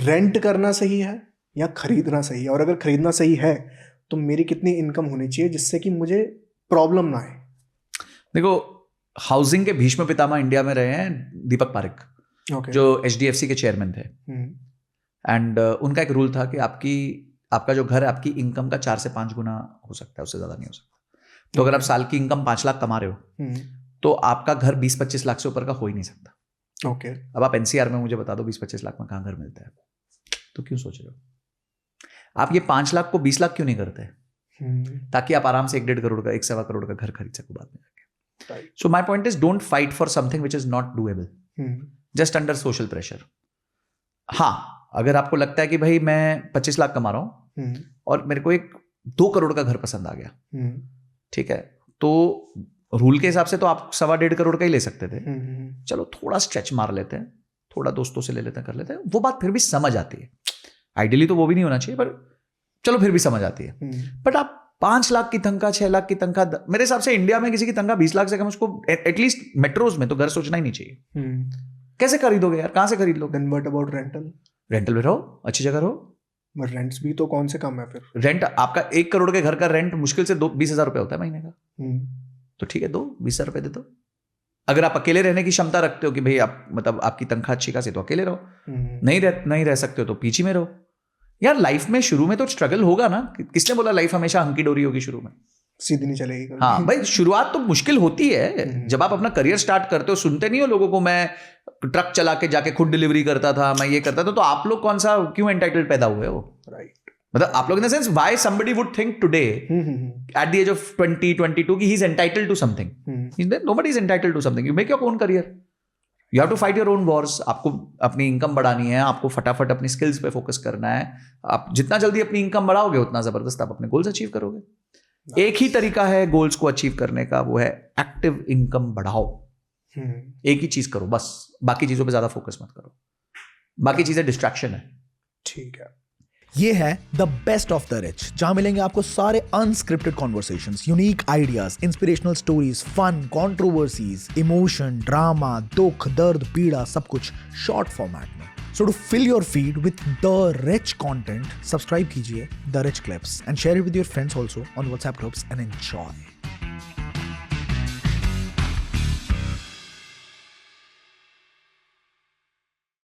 Rent करना सही है या खरीदना सही है, और अगर खरीदना सही है तो मेरी कितनी इनकम होनी चाहिए जिससे कि मुझे प्रॉब्लम ना आए? देखो, हाउसिंग के भीष्म पितामह इंडिया में रहे हैं दीपक पारेख, जो HDFC के चेयरमैन थे। एंड उनका एक रूल था कि आपका जो घर है आपकी इनकम का 4 से 5 गुना हो सकता है, उससे ज्यादा नहीं हो सकता। तो अगर आप साल की इनकम 5 लाख कमा रहे हो तो आपका घर 20-25 लाख से ऊपर का हो ही नहीं सकता। अब आप NCR में मुझे बता दो 20-25 लाख में कहाँ घर मिलता है? तो क्यों सोच रहे हो? आप ये 5 लाख को 20 लाख क्यों नहीं करते? ताकि आप आराम से 1-1.5 करोड़ का 1-1.25 करोड़ का घर खरीद सको बाद में। So my point is don't fight for something which is not doable just under social pressure. हाँ, अगर आपको लगता है कि भाई मैं 25 लाख कमा रहा हूं और मेरे को एक 2 करोड़ का घर पसंद आ गया, ठीक है, तो रूल के हिसाब से तो आप 1.25 करोड़ का ही ले सकते थे। चलो थोड़ा स्ट्रेच मार लेते हैं, थोड़ा दोस्तों से ले लेते हैं, कर लेते हैं, वो बात फिर भी समझ आती है। आइडियली तो वो भी नहीं होना चाहिए, पर चलो फिर भी समझ आती है। बट आप 5 लाख की तनख्वाह, 6 लाख की तनख्वाह, मेरे हिसाब से इंडिया में किसी की तनख्वाह 20 लाख से कम, उसको एटलीस्ट मेट्रोज में तो घर सोचना ही नहीं चाहिए। कैसे खरीदोगे यार? कहां से खरीद लो? Then what about rental? Rental में रहो, अच्छी जगह रहो। रेंट्स भी तो कौन से कम है फिर? रेंट आपका 1 करोड़ के घर का रेंट मुश्किल से 20,000 रुपए होता है महीने का। तो ठीक है, 20,000 रुपए दे दो। अगर आप अकेले रहने की क्षमता रखते हो कि भाई आप मतलब आपकी तनख्वाह अच्छी खासी, तो अकेले रहो। नहीं रह सकते हो तो पीछी में रहो। यार लाइफ में शुरू में तो स्ट्रगल होगा ना। किसने बोला लाइफ हमेशा हंकी डोरी होगी? शुरू में सीधी नहीं चलेगी। हाँ भाई, शुरुआत तो मुश्किल होती है। जब आप अपना करियर स्टार्ट करते हो, सुनते नहीं हो लोगों को, मैं ट्रक चला के जाके खुद डिलीवरी करता था, मैं ये करता था, तो आप लोग कौन सा क्यों एंटाइटल्ड पैदा हुए हो? राइट। मतलब आप लोग in the sense why somebody would think today at the age of 20-22 कि he is entitled to something. Nobody is entitled to something. You make your own career, you have to fight your own wars. आपको अपनी income बढ़ानी है, आपको फटाफट अपनी skills पे focus करना है। आप जितना जल्दी अपनी इनकम बढ़ाओगे उतना जबरदस्त आप अपने गोल्स अचीव करोगे। एक ही तरीका है गोल्स को अचीव करने का, वो है एक्टिव इनकम बढ़ाओ। एक ही चीज करो बस, बाकी चीजों पे ज्यादा फोकस मत करो, बाकी चीजें डिस्ट्रैक्शन है। ठीक है। ये है the best of the rich, जहां मिलेंगे आपको सारे unscripted conversations, unique ideas, inspirational stories, fun, controversies, emotion, drama, दुख, दर्द, पीड़ा, सब कुछ शॉर्ट फॉर्मेट में। So to fill your feed with the rich content, subscribe कीजिए The Rich Clips and share it with your friends also on WhatsApp groups and enjoy.